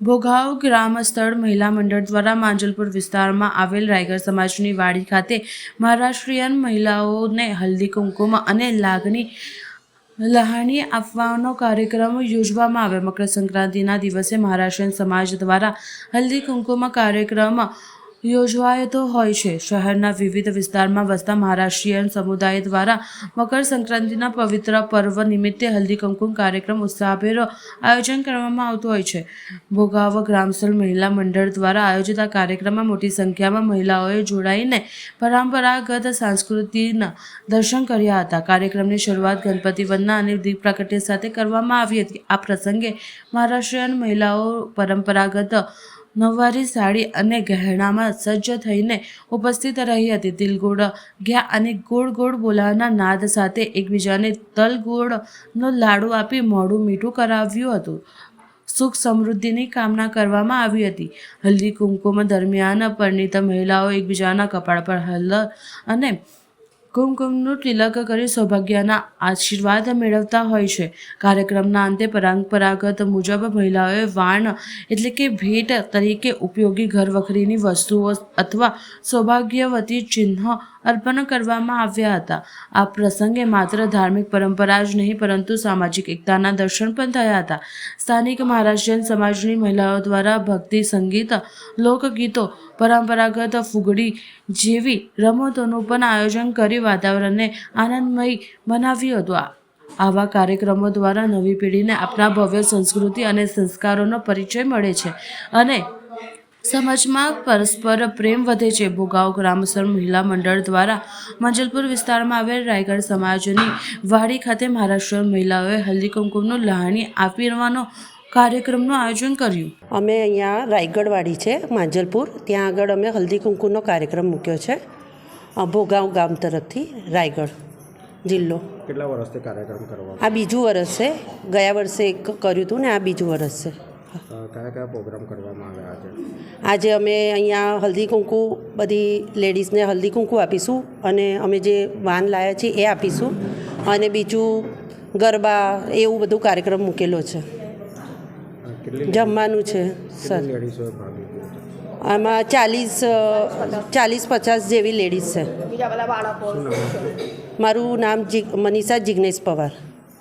ભોગાવ ગ્રામસ્થળ મહિલા મંડળ દ્વારા માંજલપુર વિસ્તારમાં આવેલ રાયગર સમાજની વાડી ખાતે મહારાષ્ટ્રીયન મહિલાઓને હલ્દી કુમકુમ અને લહાણી આપવાનો કાર્યક્રમ યોજવામાં આવ્યો। મકર સંક્રાંતિના દિવસે મહારાષ્ટ્રીયન સમાજ દ્વારા હલ્દી કુમકુમ કાર્યક્રમ યોજવાતો હોય છે। શહેરના વિવિધ વિસ્તારમાં વસતા મહારાષ્ટ્રીયન સમુદાય દ્વારા મકર સંક્રાંતિના પવિત્ર પર્વ નિમિત્તે હલ્દી કુમકુમ કાર્યક્રમ ઉત્સાહભેર આયોજન કરવામાં આવતું હોય છે। ભોગાવ ગ્રામસલ મહિલા મંડળ દ્વારા આયોજિત આ કાર્યક્રમમાં મોટી સંખ્યામાં મહિલાઓએ જોડાઈને પરંપરાગત સંસ્કૃતિના દર્શન કર્યા હતા। કાર્યક્રમની શરૂઆત ગણપતિ વંદના અને દીપ પ્રાગટ્ય સાથે કરવામાં આવી હતી। આ પ્રસંગે મહારાષ્ટ્રીયન મહિલાઓ પરંપરાગત નવવારી સાડી અને ગહેણામાં સજ્જ થઈને ઉપસ્થિત રહી હતી। તિલગુળ ઘ્યા અને ગોળ ગોળ બોલાના નાદ સાથે એકબીજાને તલ ગોળનો લાડુ આપી મોઢું મીઠું કરાવ્યું હતું। સુખ સમૃદ્ધિની કામના કરવામાં આવી હતી। હલ્દી કુમકુમ દરમિયાન પરિણીત મહિલાઓ એકબીજાના કપાળ પર હળદર અને કુમકુમનું તિલક કરી સૌભાગ્યના આશીર્વાદ મેળવતા હોય છે। કાર્યક્રમના અંતે પરંપરાગત મુજબ મહિલાઓએ વાણ એટલે કે ભેટ તરીકે ઉપયોગી ઘરવખરીની વસ્તુઓ અથવા સૌભાગ્યવતી ચિહ્ન અર્પણ કરવામાં આવ્યા હતા। આ પ્રસંગે માત્ર ધાર્મિક પરંપરા જ નહીં પરંતુ સામાજિક એકતાના દર્શન પણ થયા હતા। સ્થાનિક મહારાષ્ટ્રીયન સમાજની મહિલાઓ દ્વારા ભક્તિ સંગીત, લોકગીતો, પરંપરાગત ફુગડી જેવી રમતોનું પણ આયોજન કરી વાતાવરણને આનંદમય બનાવ્યું હતું। આવા કાર્યક્રમો દ્વારા નવી પેઢીને આપણા ભવ્ય સંસ્કૃતિ અને સંસ્કારોનો પરિચય મળે છે અને સમાજમાં પરસ્પર પ્રેમ વધે છે। ભોગાવ ગ્રામસર મહિલા મંડળ દ્વારા માંજલપુર વિસ્તારમાં આવેલ રાયગર સમાજની વાડી ખાતે મહારાષ્ટ્રીયન મહિલાઓએ હલ્દી કુમકુમનું લહાણી આપવાનો કાર્યક્રમનું આયોજન કર્યું। અમે અહીંયા રાયગઢ વાડી છે માંજલપુર, ત્યાં આગળ અમે હલ્દી કુમકુમનો કાર્યક્રમ મૂક્યો છે ભોગાવ ગામ તરફથી, રાયગઢ જિલ્લો। કેટલા વર્ષથી કાર્યક્રમ કરવા? આ બીજું વર્ષ છે, ગયા વર્ષે એક કર્યું હતું ને આ બીજું વર્ષ છે। કયા કયા પ્રોગ્રામ કરવામાં આવ્યા છે? આજે અમે અહીંયા હલ્દી કુંકુ બધી લેડીઝને હલ્દી કુંકુ આપીશું અને અમે જે વાન લાવ્યા છીએ એ આપીશું અને બીજું ગરબા એવું બધું કાર્યક્રમ મૂકેલો છે। જમવાનું છે સર, આમાં 40-50 જેવી લેડીઝ છે। મારું નામ મનીષા જિગ્નેશ પવાર।